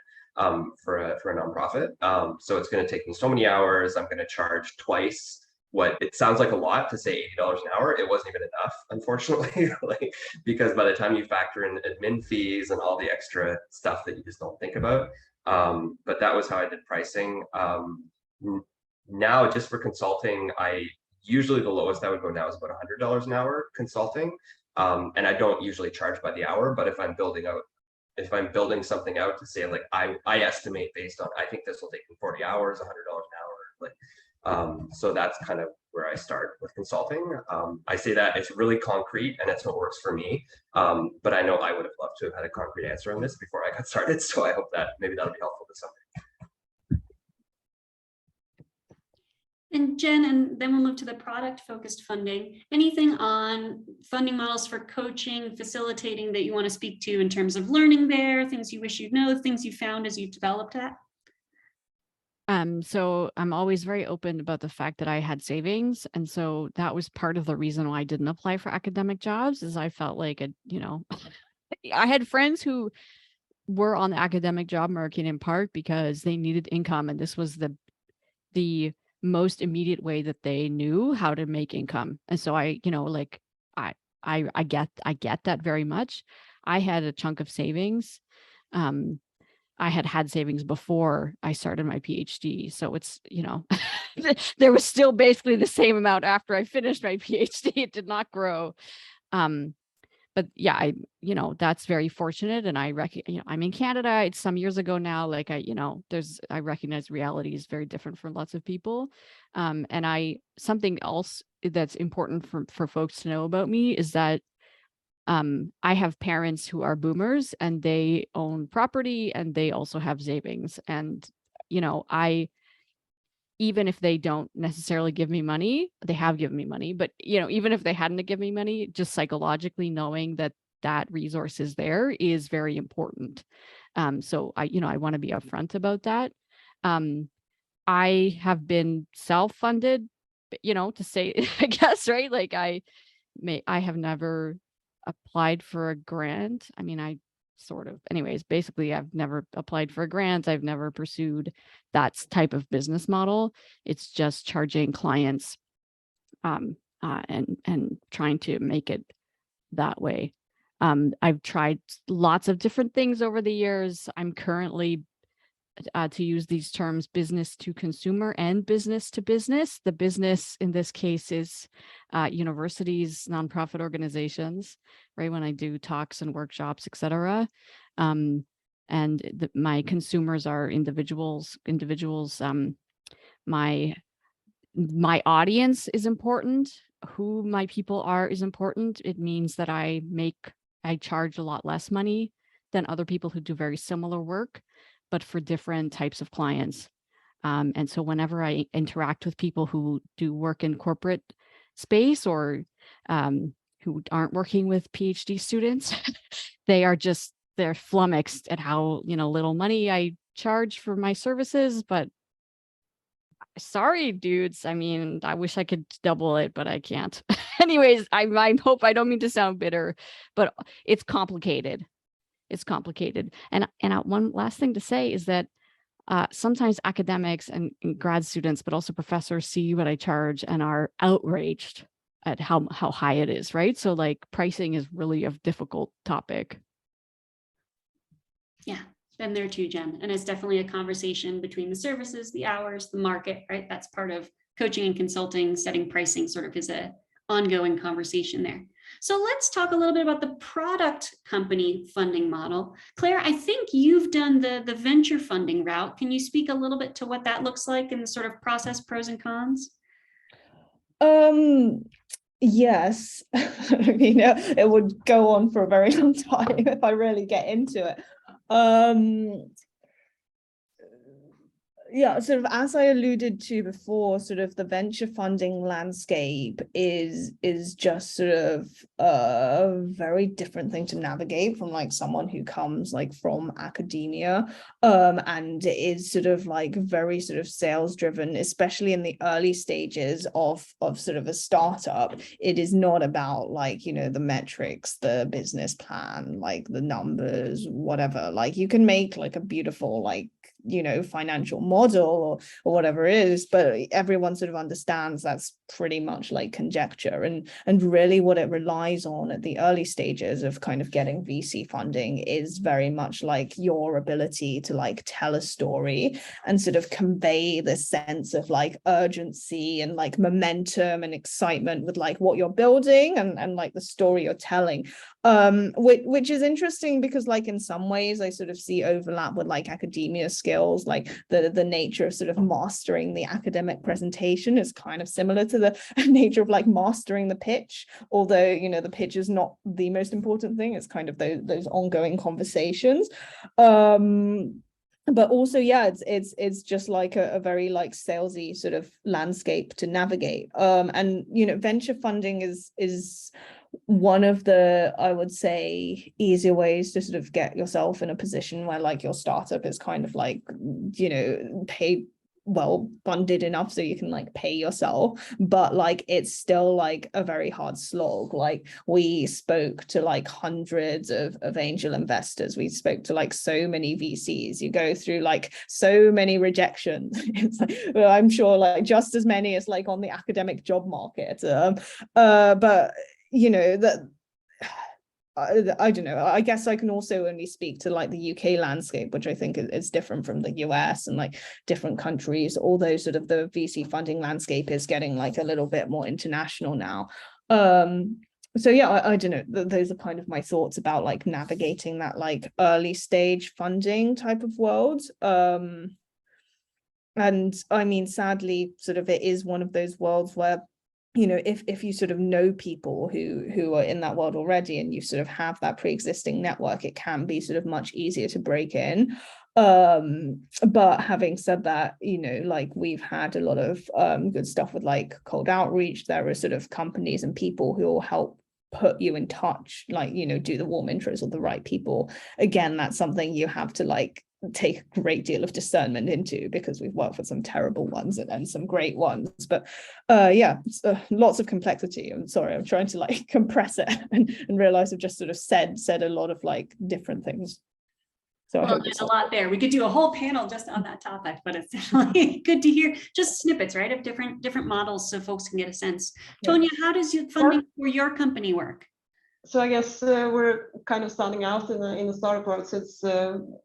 for a nonprofit. So it's going to take me so many hours. I'm going to charge twice what it sounds like a lot to say $80 an hour. It wasn't even enough, unfortunately, because by the time you factor in admin fees and all the extra stuff that you just don't think about. But that was how I did pricing. Now, just for consulting, usually the lowest I would go now is about $100 an hour consulting. And I don't usually charge by the hour, but if I'm building something out to say, like, I estimate based on, I think this will take me 40 hours, $100 an hour. So that's kind of where I start with consulting. I say that it's really concrete and it's what works for me. But I know I would have loved to have had a concrete answer on this before I got started. So I hope that maybe that'll be helpful to somebody. And Jen, and then we'll move to the product-focused funding. Anything on funding models for coaching, facilitating that you want to speak to in terms of learning there, things you wish you'd know, things you found as you've developed that? So I'm always very open about the fact that I had savings. And so that was part of the reason why I didn't apply for academic jobs, is I felt like, I had friends who were on the academic job market in part because they needed income. And this was the most immediate way that they knew how to make income. And so I get that very much. I had a chunk of savings. I had savings before I started my PhD. So it's, there was still basically the same amount after I finished my PhD. It did not grow. But yeah, that's very fortunate. And I'm in Canada. It's some years ago now. Like I recognize reality is very different for lots of people. And something else that's important for folks to know about me is that I have parents who are boomers and they own property and they also have savings. And, even if they don't necessarily give me money, they have given me money, but, even if they hadn't given me money, just psychologically knowing that resource is there is very important. So I want to be upfront about that. I have been self-funded to say, I guess, right? Like I have never applied for a grant. I mean, I sort of, anyways, basically I've never applied for a grant. I've never pursued that type of business model. It's just charging clients and trying to make it that way. I've tried lots of different things over the years. I'm currently, to use these terms, business to consumer and business to business. The business in this case is universities, nonprofit organizations, right? When I do talks and workshops, etc. And my consumers are individuals. My audience is important. Who my people are is important. It means that I charge a lot less money than other people who do very similar work, but for different types of clients. And so whenever I interact with people who do work in corporate space or who aren't working with PhD students, they're flummoxed at how, little money I charge for my services, but sorry, dudes. I mean, I wish I could double it, but I can't. Anyways, I hope I don't mean to sound bitter, but it's complicated. It's complicated. And one last thing to say is that sometimes academics and grad students, but also professors, see what I charge and are outraged at how high it is, right? So like pricing is really a difficult topic. Yeah, been there too, Jen. And it's definitely a conversation between the services, the hours, the market, right? That's part of coaching and consulting. Setting pricing sort of is a ongoing conversation there. So let's talk a little bit about the product company funding model. Claire, I think you've done the venture funding route. Can you speak a little bit to what that looks like and the sort of process, pros and cons? Yes. I mean, it would go on for a very long time if I really get into it. Yeah, sort of as I alluded to before, sort of the venture funding landscape is just sort of a very different thing to navigate from like someone who comes like from academia, and is sort of like very sort of sales driven, especially in the early stages of sort of a startup. It is not about like, the metrics, the business plan, like the numbers, whatever. Like you can make like a beautiful like financial model or whatever it is, but everyone sort of understands that's pretty much like conjecture, and really what it relies on at the early stages of kind of getting VC funding is very much like your ability to like tell a story and sort of convey the sense of like urgency and like momentum and excitement with like what you're building and like the story you're telling, which is interesting because like in some ways I sort of see overlap with like academia skills. Like the nature of sort of mastering the academic presentation is kind of similar to the nature of like mastering the pitch, although the pitch is not the most important thing. It's kind of those ongoing conversations. But also, yeah, it's just like a very like salesy sort of landscape to navigate. And venture funding is one of the, I would say, easier ways to sort of get yourself in a position where like your startup is kind of like, paid well funded enough so you can like pay yourself, but like it's still like a very hard slog. Like we spoke to like hundreds of angel investors, we spoke to like so many VCs, you go through like so many rejections. It's like, well, I'm sure like just as many as like on the academic job market, but that I don't know. I guess I can also only speak to like the UK landscape, which I think is different from the US and like different countries, although sort of the VC funding landscape is getting like a little bit more international now. So yeah, I don't know. Those are kind of my thoughts about like navigating that like early stage funding type of world. And I mean, sadly, sort of it is one of those worlds where if you sort of know people who are in that world already and you sort of have that pre-existing network, it can be sort of much easier to break in. But having said that, like we've had a lot of good stuff with like cold outreach. There are sort of companies and people who will help put you in touch, like do the warm intros with the right people. Again, that's something you have to like take a great deal of discernment into, because we've worked with some terrible ones and some great ones. But yeah, lots of complexity. I'm sorry, I'm trying to like compress it and realize I've just sort of said a lot of like different things. So I Well, hope there's it's a lot there. We could do a whole panel just on that topic, but it's definitely good to hear just snippets, right, of different models so folks can get a sense. Yeah. Tonya, how does your funding for your company work? So I guess we're kind of standing out in the startup world, since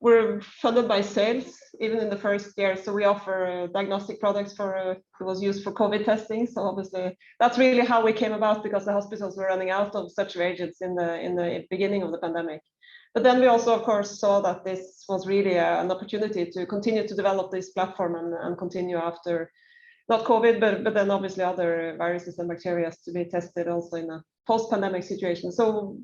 we're funded by sales even in the first year. So we offer diagnostic products for it was used for COVID testing. So obviously that's really how we came about, because the hospitals were running out of such reagents in the beginning of the pandemic. But then we also, of course, saw that this was really an opportunity to continue to develop this platform and continue after not COVID, but then obviously other viruses and bacteria to be tested also in a post-pandemic situation. So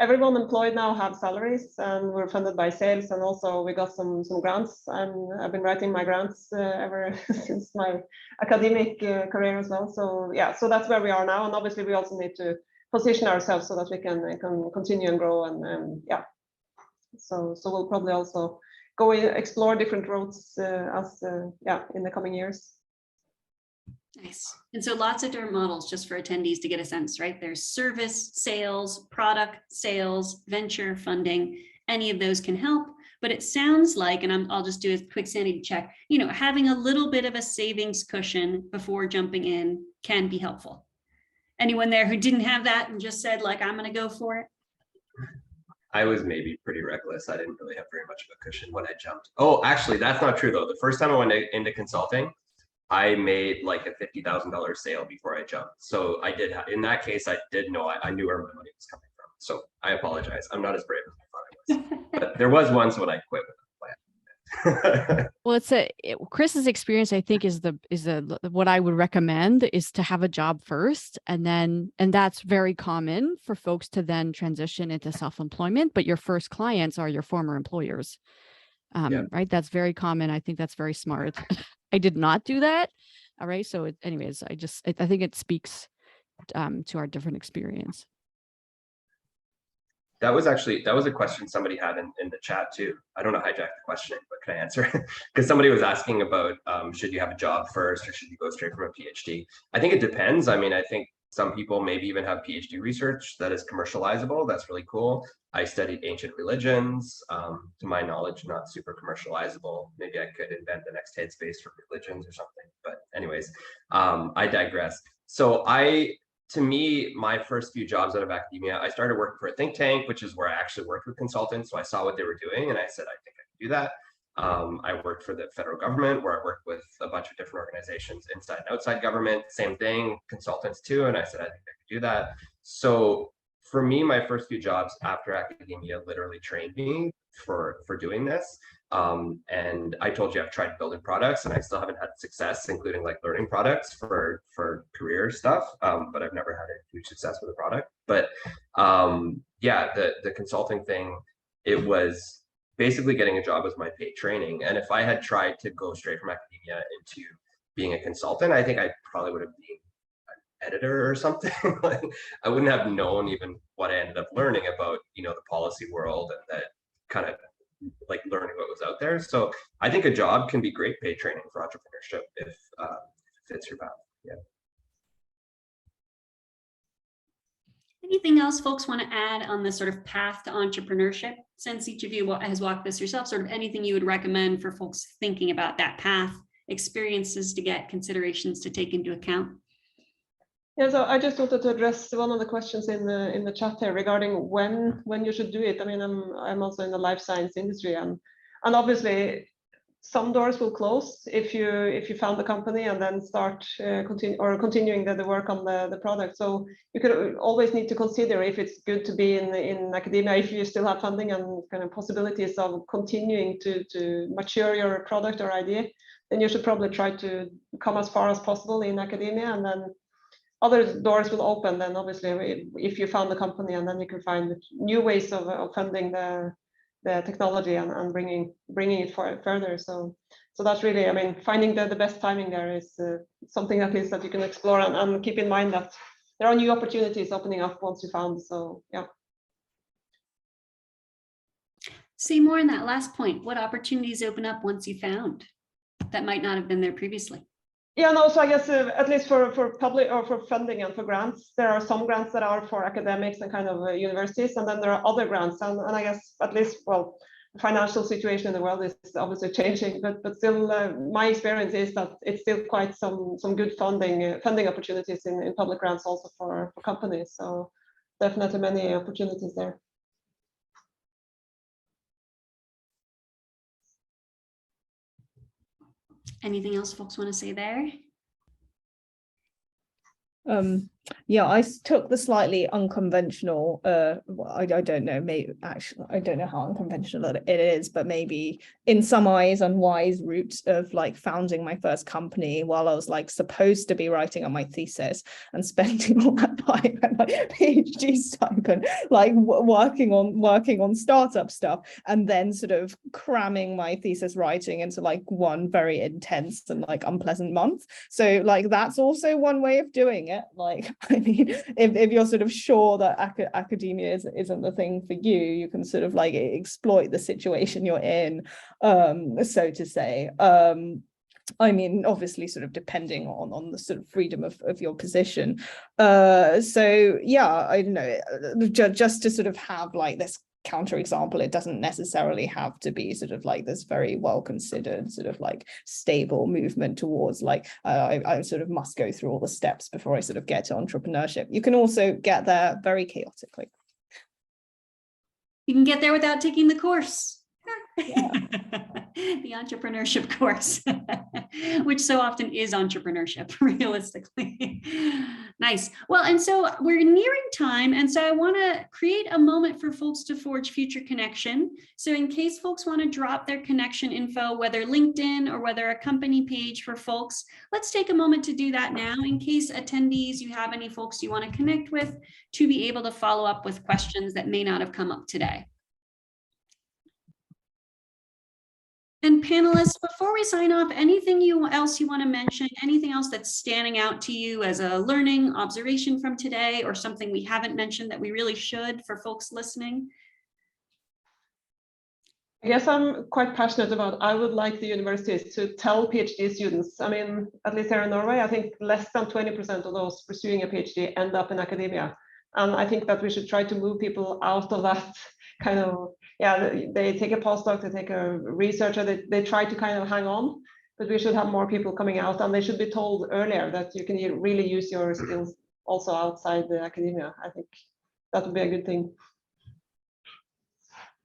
everyone employed now have salaries, and we're funded by sales, and also we got some grants, and I've been writing my grants ever since my academic career as well. So yeah, so that's where we are now, and obviously we also need to position ourselves so that we can continue and grow, and yeah. So we'll probably also go explore different routes in the coming years. Nice. And so lots of different models just for attendees to get a sense, right? There's service, sales, product sales, venture funding, any of those can help. But it sounds like, and I'll just do a quick sanity check, having a little bit of a savings cushion before jumping in can be helpful. Anyone there who didn't have that and just said, like, I'm going to go for it? I was maybe pretty reckless. I didn't really have very much of a cushion when I jumped. Oh, actually, that's not true though. The first time I went into consulting, I made like a $50,000 sale before I jumped. So I did, in that case, I did know, I knew where my money was coming from. So I apologize. I'm not as brave as I thought I was. But there was once when I quit with a plan. Well, Chris's experience, I think, is what I would recommend is to have a job first, and that's very common for folks to then transition into self-employment, but your first clients are your former employers. Right? That's very common. I think that's very smart. I did not do that. All right. So anyways, I think it speaks to our different experience. That was a question somebody had in the chat too. I don't know, hijack the question, but can I answer? Because somebody was asking about should you have a job first or should you go straight from a PhD? I think it depends. I mean, I think some people maybe even have PhD research that is commercializable. That's really cool. I studied ancient religions. To my knowledge, not super commercializable. Maybe I could invent the next headspace for religions or something. But anyways, I digress. So to me, my first few jobs out of academia, I started working for a think tank, which is where I actually worked with consultants. So I saw what they were doing and I said, I think I can do that. I worked for the federal government, where I worked with a bunch of different organizations inside and outside government, same thing, consultants too. And I said, I think I could do that. So for me, my first few jobs after academia literally trained me for doing this. And I told you I've tried building products and I still haven't had success, including like learning products for career stuff. But I've never had a huge success with a product. But yeah, the consulting thing, it was basically getting a job was my paid training. And if I had tried to go straight from academia into being a consultant, I think I probably would have been an editor or something. Like, I wouldn't have known even what I ended up learning about, the policy world and that kind of like learning what was out there. So I think a job can be great paid training for entrepreneurship if it fits your path. Yeah. Anything else folks want to add on the sort of path to entrepreneurship? Since each of you has walked this yourself, sort of anything you would recommend for folks thinking about that path, experiences to get, considerations to take into account? Yeah, so I just wanted to address one of the questions in the chat here regarding when you should do it. I mean, I'm also in the life science industry, and obviously some doors will close if you found the company and then start continuing the work on the product. So you could always need to consider if it's good to be in academia, if you still have funding and kind of possibilities of continuing to mature your product or idea, then you should probably try to come as far as possible in academia, and then other doors will open. Then obviously if you found the company, and then you can find new ways of funding the technology and bringing it further. So that's really, I mean, finding the best timing there is something at least that you can explore, and keep in mind that there are new opportunities opening up once you found. So yeah. Say more on that last point. What opportunities open up once you found that might not have been there previously? Yeah, no, so I guess at least for public or for funding and for grants, there are some grants that are for academics and kind of universities, and then there are other grants. And I guess at least, well, the financial situation in the world is obviously changing, but still my experience is that it's still quite some good funding opportunities in public grants also for companies. So definitely many opportunities there. Anything else folks want to say there? Yeah, I took the slightly unconventional, I don't know, maybe actually, I don't know how unconventional it is, but maybe in some eyes unwise route of like founding my first company while I was like supposed to be writing on my thesis and spending all that time at my PhD stipend, like working on startup stuff, and then sort of cramming my thesis writing into like one very intense and like unpleasant month. So like that's also one way of doing it. Like, I mean, if you're sort of sure that academia isn't the thing for you, you can sort of like exploit the situation you're in, so to say. I mean, obviously, sort of depending on the sort of freedom of your position. So yeah, I don't know, just to sort of have like this counterexample, it doesn't necessarily have to be sort of like this very well considered sort of like stable movement towards like I sort of must go through all the steps before I sort of get to entrepreneurship. You can also get there very chaotically. You can get there without taking the course. Yeah. The entrepreneurship course, which so often is entrepreneurship, realistically. Nice. Well, and so we're nearing time. And so I want to create a moment for folks to forge future connection. So in case folks want to drop their connection info, whether LinkedIn or whether a company page for folks, let's take a moment to do that now in case attendees, you have any folks you want to connect with to be able to follow up with questions that may not have come up today. And panelists, before we sign off, anything else you want to mention, anything else that's standing out to you as a learning observation from today, or something we haven't mentioned that we really should for folks listening? I guess I'm quite passionate about, I would like the universities to tell PhD students, I mean, at least here in Norway, I think less than 20% of those pursuing a PhD end up in academia. And I think that we should try to move people out of that kind of, yeah, they take a postdoc, they take a researcher, they try to kind of hang on, but we should have more people coming out, and they should be told earlier that you can really use your skills also outside the academia. I think that would be a good thing.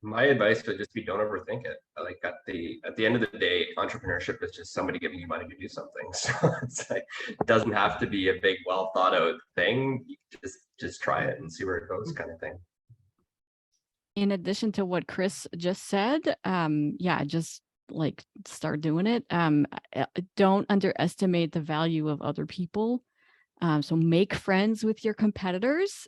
My advice would just be don't overthink it. Like at the end of the day, entrepreneurship is just somebody giving you money to do something. So it's like, it doesn't have to be a big, well thought out thing. You just try it and see where it goes, kind of thing. In addition to what Chris just said, yeah, just like start doing it. Don't underestimate the value of other people. So make friends with your competitors.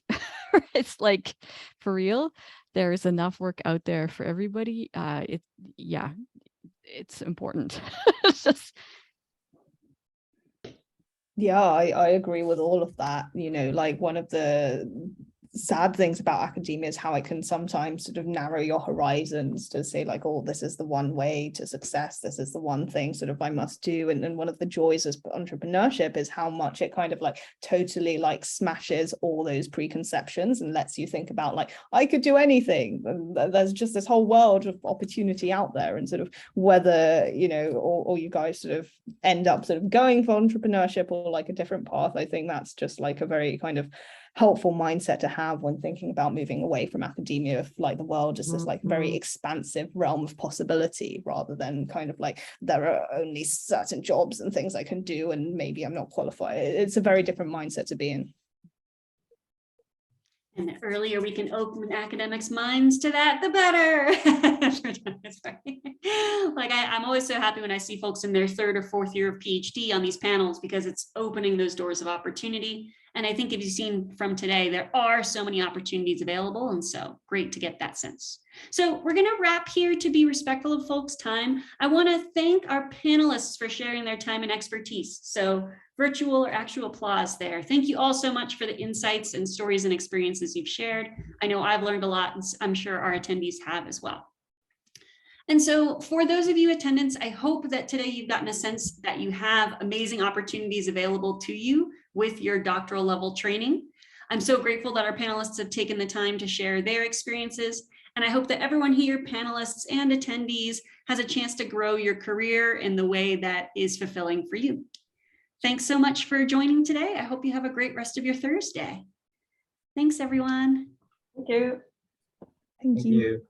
It's like, for real, there's enough work out there for everybody. It's important. It's just. Yeah, I agree with all of that. You know, like one of the sad things about academia is how it can sometimes sort of narrow your horizons to say like, oh, this is the one way to success, this is the one thing sort of I must do. And one of the joys of entrepreneurship is how much it kind of like totally like smashes all those preconceptions and lets you think about like, I could do anything. And there's just this whole world of opportunity out there, and sort of whether, you know, or you guys sort of end up sort of going for entrepreneurship or like a different path. I think that's just like a very kind of helpful mindset to have when thinking about moving away from academia, if like the world is this like very expansive realm of possibility, rather than kind of like there are only certain jobs and things I can do and maybe I'm not qualified. It's a very different mindset to be in. And the earlier we can open academics' minds to that, the better. Like I'm always so happy when I see folks in their third or fourth year of PhD on these panels, because it's opening those doors of opportunity. And I think if you've seen from today, there are so many opportunities available. And so great to get that sense. So we're going to wrap here to be respectful of folks' time. I want to thank our panelists for sharing their time and expertise. So virtual or actual applause there. Thank you all so much for the insights and stories and experiences you've shared. I know I've learned a lot, and I'm sure our attendees have as well. And so for those of you attendants, I hope that today you've gotten a sense that you have amazing opportunities available to you with your doctoral level training. I'm so grateful that our panelists have taken the time to share their experiences. And I hope that everyone here, panelists and attendees, has a chance to grow your career in the way that is fulfilling for you. Thanks so much for joining today. I hope you have a great rest of your Thursday. Thanks, everyone. Thank you. Thank you. you.